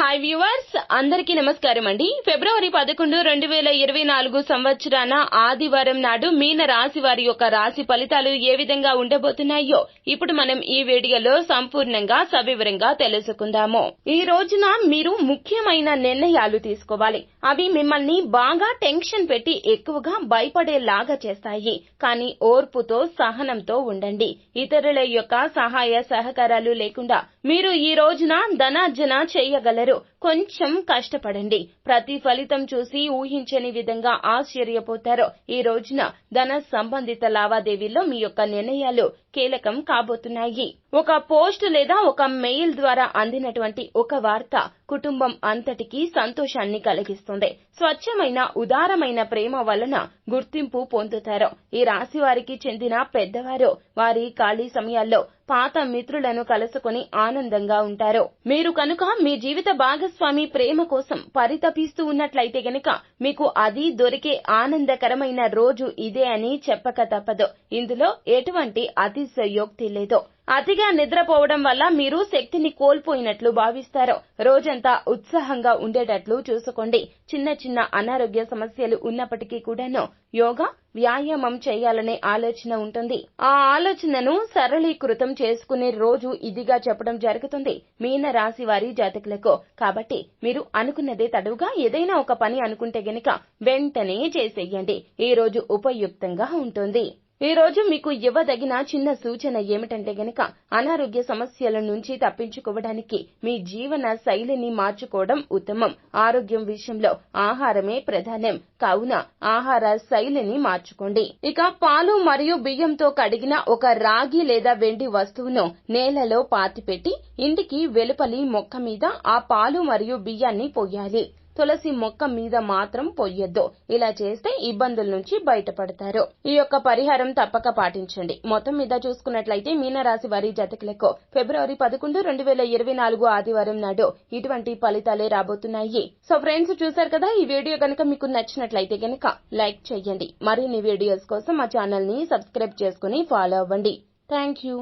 Hi viewers, అందరికీ నమస్కారం అండి. ఫిబ్రవరి 11, 2024 సంవత్సరాన ఆదివారం నాడు మీన రాశి వారి యొక్క రాశి ఫలితాలు ఏ విధంగా ఉండబోతున్నాయో ఇప్పుడు మనం ఈ వీడియోలో సంపూర్ణంగా సవివరంగా తెలుసుకుందాము. ఈ రోజున మీరు ముఖ్యమైన నిర్ణయాలు తీసుకోవాలి. అవి మిమ్మల్ని బాగా టెన్షన్ పెట్టి ఎక్కువగా భయపడేలాగా చేస్తాయి. కానీ ఓర్పుతో సహనంతో ఉండండి. ఇతరుల యొక్క సహాయ సహకారాలు లేకుండా మీరు ఈ రోజున ధనార్జన చేయగలరు. కొంచెం కష్టపడండి. ప్రతి ఫలితం చూసి ఊహించని విధంగా ఆశ్చర్యపోతారు. ఈ రోజున ధన సంబంధిత లావాదేవీల్లో మీ యొక్క నిర్ణయాలు కీలకం కాబోతున్నాయి. ఒక పోస్ట్ లేదా ఒక మెయిల్ ద్వారా అందినటువంటి ఒక వార్త కుటుంబం అంతటికీ సంతోషాన్ని కలిగిస్తుంది. స్వచ్ఛమైన ఉదారమైన ప్రేమ వలన గుర్తింపు పొందుతారు. ఈ రాశి వారికి చెందిన పెద్దవారు వారి ఖాళీ సమయాల్లో పాత మిత్రులను కలుసుకొని ఆనందంగా ఉంటారు. మీరు కనుక మీ జీవిత భాగస్వామి ప్రేమ కోసం పరితపిస్తూ ఉన్నట్లయితే గనుక మీకు అది దొరికే ఆనందకరమైన రోజు ఇదే అని చెప్పక తప్పదు. ఇందులో ఎటువంటి అతిశయోక్తి లేదు. అతిగా నిద్రపోవడం వల్ల మీరు శక్తిని కోల్పోయినట్లు భావిస్తారు. రోజంతా ఉత్సాహంగా ఉండేటట్లు చూసుకోండి. చిన్న చిన్న అనారోగ్య సమస్యలు ఉన్నప్పటికీ కూడాను యోగా, వ్యాయామం చేయాలనే ఆలోచన ఉంటుంది. ఆ ఆలోచనను సరళీకృతం చేసుకునే రోజు ఇదిగా చెప్పడం జరుగుతుంది మీన రాశి వారి జాతకులకు. కాబట్టి మీరు అనుకున్నదే తడువుగా ఏదైనా ఒక పని అనుకుంటే గనుక వెంటనే చేసేయండి. ఈ రోజు ఉపయుక్తంగా ఉంటుంది. ఈ రోజు మీకు ఇవ్వదగిన చిన్న సూచన ఏమిటంటే గనక అనారోగ్య సమస్యల నుంచి తప్పించుకోవడానికి మీ జీవన శైలిని మార్చుకోవడం ఉత్తమం. ఆరోగ్యం విషయంలో ఆహారమే ప్రధానం కావున ఆహార శైలిని మార్చుకోండి. ఇక పాలు మరియు బియ్యంతో కడిగిన ఒక రాగి లేదా వెండి వస్తువును నేలలో పాతిపెట్టి ఇంటికి వెలుపలి మొక్క మీద ఆ పాలు మరియు బియ్యాన్ని పోయాలి. తులసి మొక్క మీద మాత్రం పొయ్యొద్దు. ఇలా చేస్తే ఇబ్బందుల నుంచి బయటపడతారు. ఈ యొక్క పరిహారం తప్పక పాటించండి. మొత్తం మీద చూసుకున్నట్లయితే మీనరాశి వారి జాతకులకు ఫిబ్రవరి 11, 2024 ఆదివారం నాడు ఇటువంటి ఫలితాలే రాబోతున్నాయి. సో ఫ్రెండ్స్, చూసారు కదా, ఈ వీడియో కనుక మీకు నచ్చినట్లయితే గనక లైక్ చేయండి. మరిన్ని వీడియోస్ కోసం మా ఛానల్ ని సబ్స్క్రైబ్ చేసుకుని ఫాలో అవ్వండి. Thank you.